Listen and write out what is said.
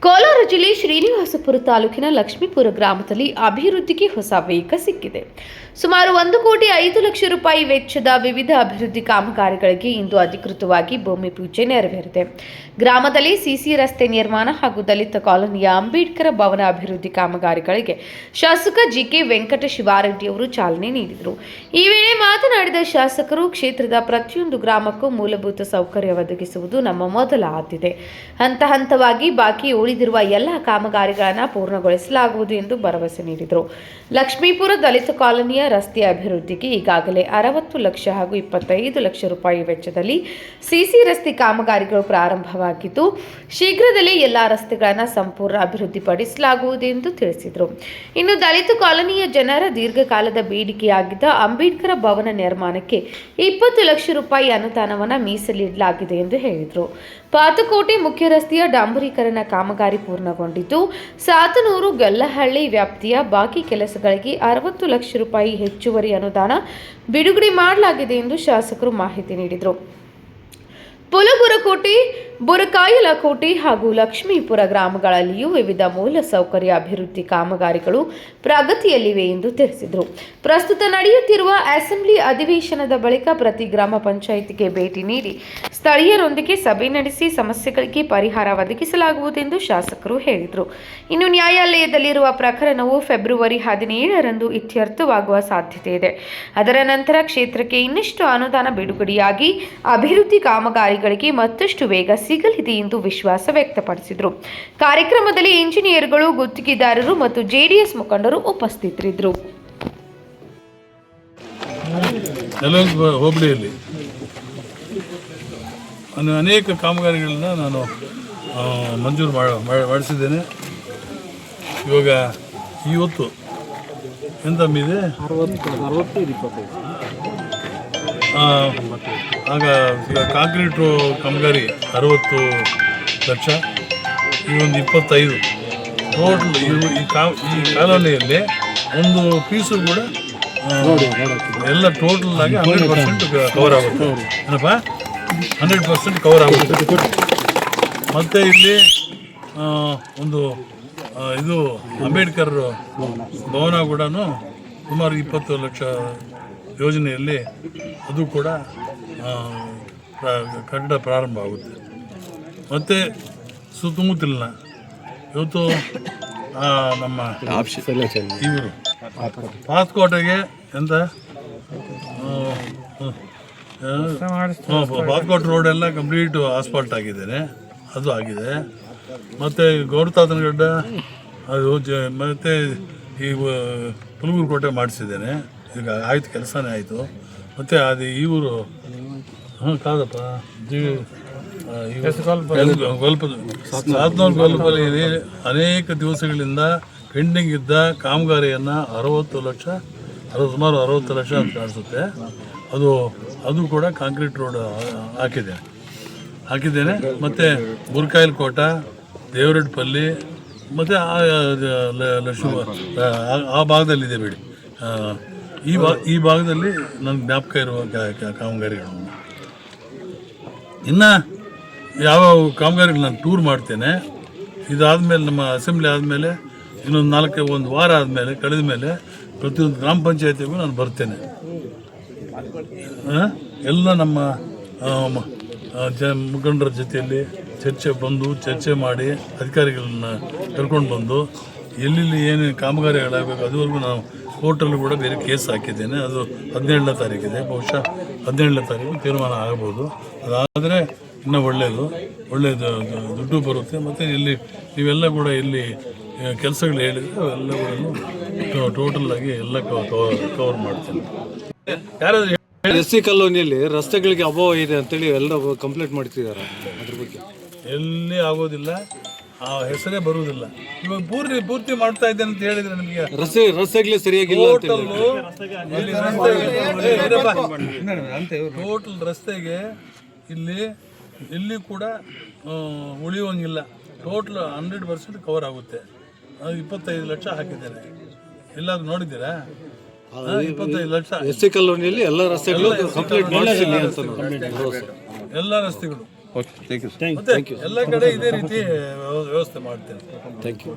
ಕೋಲಾರ ಜಿಲ್ಲೆ ಶ್ರೀನಿವಾಸಪುರ ತಾಲೂಕಿನ ಲಕ್ಷ್ಮೀಪುರ ಗ್ರಾಮದಲ್ಲಿ ಅಭಿವೃದ್ಧಿಗೆ ಹೊಸ ವೇಗ ಸಿಕ್ಕಿದೆ. ಸುಮಾರು 1,05,00,000 ರೂಪಾಯಿ ವೆಚ್ಚದ ವಿವಿಧ ಅಭಿವೃದ್ಧಿ ಕಾಮಗಾರಿಗಳಿಗೆ ಇಂದು ಅಧಿಕೃತವಾಗಿ ಭೂಮಿ ಪೂಜೆ ನೆರವೇರಿದೆ. ಗ್ರಾಮದಲ್ಲಿ ಸಿಸಿ ರಸ್ತೆ ನಿರ್ಮಾಣ ಹಾಗೂ ದಲಿತ ಕಾಲೋನಿಯ ಅಂಬೇಡ್ಕರ್ ಭವನ ಅಭಿವೃದ್ಧಿ ಕಾಮಗಾರಿಗಳಿಗೆ ಶಾಸಕ ಜಿಕೆ ವೆಂಕಟ ಶಿವಾರೆಡ್ಡಿ ಅವರು ಚಾಲನೆ ನೀಡಿದರು. ಈ ವೇಳೆ ಮಾತನಾಡಿದ ಶಾಸಕರು, ಕ್ಷೇತ್ರದ ಪ್ರತಿಯೊಂದು ಗ್ರಾಮಕ್ಕೂ ಮೂಲಭೂತ ಸೌಕರ್ಯ ಒದಗಿಸುವುದು ನಮ್ಮ ಮೊದಲ ಆದ್ಯತೆ. ಹಂತ ಹಂತವಾಗಿ ಬಾಕಿ ಉಳಿದಿರುವ ಎಲ್ಲ ಕಾಮಗಾರಿಗಳನ್ನು ಪೂರ್ಣಗೊಳಿಸಲಾಗುವುದು ಎಂದು ಭರವಸೆ ನೀಡಿದರು. ಲಕ್ಷ್ಮೀಪುರ ದಲಿತ ಕಾಲೋನಿಯ ರಸ್ತೆಯ ಅಭಿವೃದ್ಧಿಗೆ ಈಗಾಗಲೇ 60 ಲಕ್ಷ ಹಾಗೂ 25 ಲಕ್ಷ ರೂಪಾಯಿ ವೆಚ್ಚದಲ್ಲಿ ಸಿಸಿ ರಸ್ತೆ ಕಾಮಗಾರಿಗಳು ಪ್ರಾರಂಭವಾಗಿದ್ದು, ಶೀಘ್ರದಲ್ಲೇ ಎಲ್ಲ ರಸ್ತೆಗಳನ್ನು ಸಂಪೂರ್ಣ ಅಭಿವೃದ್ಧಿಪಡಿಸಲಾಗುವುದು ಎಂದು ತಿಳಿಸಿದರು. ಇನ್ನು ದಲಿತ ಕಾಲೋನಿಯ ಜನರ ದೀರ್ಘಕಾಲದ ಬೇಡಿಕೆಯಾಗಿದ್ದ ಅಂಬೇಡ್ಕರ್ ಭವನ ನಿರ್ಮಾಣಕ್ಕೆ 20 ಲಕ್ಷ ರೂಪಾಯಿ ಅನುದಾನವನ್ನು ಮೀಸಲಿಡಲಾಗಿದೆ ಎಂದು ಹೇಳಿದರು. ಪಾತಕೋಟೆ ಮುಖ್ಯ ರಸ್ತೆಯ ಡಾಂಬರೀಕರಣ ಕಾಮಗಾರಿ ಪೂರ್ಣಗೊಂಡಿದ್ದು, ಸಾತನೂರು ಗಲ್ಲಹಳ್ಳಿ ವ್ಯಾಪ್ತಿಯ ಬಾಕಿ ಕೆಲಸಗಳಿಗೆ 60 ಲಕ್ಷ ರೂಪಾಯಿ ಹೆಚ್ಚುವರಿ ಅನುದಾನ ಬಿಡುಗಡೆ ಮಾಡಲಾಗಿದೆ ಎಂದು ಶಾಸಕರು ಮಾಹಿತಿ ನೀಡಿದರು. ಪುಲಗುರಕೋಟೆ, ಬುರಕಾಯಲಕೋಟೆ ಹಾಗೂ ಲಕ್ಷ್ಮೀಪುರ ಗ್ರಾಮಗಳಲ್ಲಿಯೂ ವಿವಿಧ ಮೂಲ ಸೌಕರ್ಯ ಅಭಿವೃದ್ಧಿ ಕಾಮಗಾರಿಗಳು ಪ್ರಗತಿಯಲ್ಲಿವೆ ಎಂದು ತಿಳಿಸಿದರು. ಪ್ರಸ್ತುತ ನಡೆಯುತ್ತಿರುವ ಅಸೆಂಬ್ಲಿ ಅಧಿವೇಶನದ ಬಳಿಕ ಪ್ರತಿ ಗ್ರಾಮ ಪಂಚಾಯಿತಿಗೆ ಭೇಟಿ ನೀಡಿ ಸ್ಥಳೀಯರೊಂದಿಗೆ ಸಭೆ ನಡೆಸಿ ಸಮಸ್ಯೆಗಳಿಗೆ ಪರಿಹಾರ ಒದಗಿಸಲಾಗುವುದು ಎಂದು ಶಾಸಕರು ಹೇಳಿದರು. ಇನ್ನು ನ್ಯಾಯಾಲಯದಲ್ಲಿರುವ ಪ್ರಕರಣವು ಫೆಬ್ರವರಿ 17ರಂದು ಇತ್ಯರ್ಥವಾಗುವ ಸಾಧ್ಯತೆ ಇದೆ. ಅದರ ನಂತರ ಕ್ಷೇತ್ರಕ್ಕೆ ಇನ್ನಷ್ಟು ಅನುದಾನ ಬಿಡುಗಡೆಯಾಗಿ ಅಭಿವೃದ್ಧಿ ಕಾಮಗಾರಿಗಳಿಗೆ ಮತ್ತಷ್ಟು ವೇಗ ಸಿಗಲಿದೆ ಎಂದು ವಿಶ್ವಾಸ ವ್ಯಕ್ತಪಡಿಸಿದರು. ಕಾರ್ಯಕ್ರಮದಲ್ಲಿ ಇಂಜಿನಿಯರ್ಗಳು, ಗುತ್ತಿಗೆದಾರರು ಮತ್ತು ಜೆಡಿಎಸ್ ಮುಖಂಡರು ಉಪಸ್ಥಿತರಿದ್ದರು. ಹೋಬಳಿಯಲ್ಲಿ ಅನೇಕ ಕಾಮಗಾರಿಗಳನ್ನ ನಾನು ಮಂಜೂರು ಮಾಡಿಸಿದ್ದೇನೆ. ಇವಾಗ ಇವತ್ತು ಎಂತ ಇದೆ, ಆಗ ಕಾಂಕ್ರೀಟು ಕಾಮಗಾರಿ 60 ಲಕ್ಷ, ಈ ಒಂದು 25 ಟೋಟಲ್. ಈ ಕಾಲೋನಿಯಲ್ಲಿ ಒಂದು ಪೀಸು ಕೂಡ ಎಲ್ಲ ಟೋಟಲ್ ಆಗಿ 100% ಕವರ್ ಆಗುತ್ತೆ. ಏನಪ್ಪ 100% ಕವರ್ ಆಗುತ್ತೆ. ಮತ್ತು ಇಲ್ಲಿ ಒಂದು ಇದು ಅಂಬೇಡ್ಕರ್ ಭವನ ಕೂಡ ಸುಮಾರು 20 ಲಕ್ಷ ಯೋಜನೆಯಲ್ಲಿ ಅದು ಕೂಡ ಕಟ್ಟಡ ಪ್ರಾರಂಭ ಆಗುತ್ತೆ. ಮತ್ತು ಸುತ್ತಮುತ್ತಲಿನ ಇವತ್ತು ನಮ್ಮ ಇವರು ಪಾತ್ಕೋಟೆಗೆ ಎಂತ ಪಾತ್ಕೋಟೆ ರೋಡ್ ಎಲ್ಲ ಕಂಪ್ಲೀಟ್ ಆಸ್ಫಾಲ್ಟ್ ಆಗಿದ್ದೇನೆ, ಅದು ಆಗಿದೆ. ಮತ್ತು ಗೌರತಾತನಗಡ್ಡ ಅದು ಮತ್ತು ಈ ಪುಲಗುರಕೋಟೆ ಮಾಡಿಸಿದ್ದೇನೆ, ಈಗ ಆಯಿತು, ಕೆಲಸನೇ ಆಯಿತು. ಮತ್ತು ಅದು ಇವರು ಕಾದಪ್ಪ ಗೊಲ್ಪಲ್ಲಿ ಅನೇಕ ದಿವಸಗಳಿಂದ ಪೆಂಡಿಂಗ್ ಇದ್ದ ಕಾಮಗಾರಿಯನ್ನು 60 ಲಕ್ಷ ಸುಮಾರು 60 ಲಕ್ಷ ಅಂತ ಕಾಣಿಸುತ್ತೆ. ಅದು ಕೂಡ ಕಾಂಕ್ರೀಟ್ ರೋಡ್ ಹಾಕಿದ್ದೇನೆ. ಮತ್ತು ಬುರ್ಕಾಯಲಕೋಟ, ದೇವರಡ್ಪಲ್ಲಿ ಮತ್ತು ಆ ಭಾಗದಲ್ಲಿದೆ ಬಿಡಿ. ಈ ಭಾಗದಲ್ಲಿ ನನ್ನ ಜ್ಞಾಪಕ ಇರುವ ಕಾಮಗಾರಿಗಳು. ಇನ್ನು ಯಾವ ಕಾಮಗಾರಿಗಳು ನಾನು ಟೂರ್ ಮಾಡ್ತೇನೆ. ಇದಾದಮೇಲೆ ನಮ್ಮ ಅಸೆಂಬ್ಲಿ ಆದಮೇಲೆ ಒಂದು ವಾರ ಆದಮೇಲೆ ಕಳೆದ ಮೇಲೆ ಪ್ರತಿಯೊಂದು ಗ್ರಾಮ ಪಂಚಾಯತಿಗೂ ನಾನು ಬರ್ತೇನೆ. ಎಲ್ಲ ನಮ್ಮ ಮುಖಂಡರ ಜೊತೆಯಲ್ಲಿ ಚರ್ಚೆ ಮಾಡಿ ಅಧಿಕಾರಿಗಳನ್ನ ಕರ್ಕೊಂಡು ಬಂದು ಎಲ್ಲೆಲ್ಲಿ ಏನೇನು ಕಾಮಗಾರಿಗಳಾಗಬೇಕು ಅದುವರೆಗೂ ನಾವು ಕೋರ್ಟಲ್ಲೂ ಕೂಡ ಬೇರೆ ಕೇಸ್ ಹಾಕಿದ್ದೇನೆ. ಅದು 17ನೇ ತಾರೀಕಿದೆ. ಬಹುಶಃ 17ನೇ ತಾರೀಕು ತೀರ್ಮಾನ ಆಗ್ಬೋದು. ಅದಾದರೆ ಇನ್ನೂ ಒಳ್ಳೆಯದು ದುಡ್ಡು ಬರುತ್ತೆ. ಮತ್ತು ಇಲ್ಲಿ ನೀವೆಲ್ಲ ಕೂಡ ಇಲ್ಲಿ ಕೆಲಸಗಳು ಹೇಳಿದರೆ ಅವೆಲ್ಲಗಳನ್ನು ಟೋಟಲಾಗಿ ಎಲ್ಲ ಕವರ್ ಮಾಡ್ತೇನೆ. ಯಾರಾದರೂ SC ಕಾಲೋನಿಯಲ್ಲಿ ರಸ್ತೆಗಳಿಗೆ ಅಭಾವ ಇದೆ ಅಂತೇಳಿ ಎಲ್ಲ ಕಂಪ್ಲೇಂಟ್ ಮಾಡ್ತಿದ್ದಾರೆ. ಅದ್ರ ಬಗ್ಗೆ ಎಲ್ಲಿ ಆಗೋದಿಲ್ಲ, ಆ ಹೆಸರೇ ಬರುವುದಿಲ್ಲ. ಇವಾಗ ಪೂರ್ತಿ ಮಾಡ್ತಾ ಇದ್ದೇನೆ ಅಂತ ಹೇಳಿದ್ರೆ ನಿಮಗೆ ರಸ್ತೆಗಳೇ ಸರಿಯಾಗಿಲ್ಲ. ಟೋಟಲ್ ರಸ್ತೆಗೆ ಇಲ್ಲಿ ಕೂಡ ಉಳಿಯೋಂಗಿಲ್ಲ. ಟೋಟಲ್ 100% ಕವರ್ ಆಗುತ್ತೆ. 25 ಲಕ್ಷ ಹಾಕಿದ್ದೇನೆ. ಎಲ್ಲಾದ್ರೂ ನೋಡಿದ್ದೀರಾ? 25 ಲಕ್ಷ. SC ಕಾಲೋನಿಯಲ್ಲಿ ಎಲ್ಲ ರಸ್ತೆಗಳು ಕಂಪ್ಲೀಟ್ ಮಾಡಿಸಿಲ್ಲ ಅಂತ. ಎಲ್ಲ ರಸ್ತೆಗಳು ಓಕೆ ಥ್ಯಾಂಕ್ ಯು ಮತ್ತೆ ಎಲ್ಲ ಕಡೆ ಇದೇ ರೀತಿ ವ್ಯವಸ್ಥೆ ಮಾಡ್ತೇನೆ. Thank you.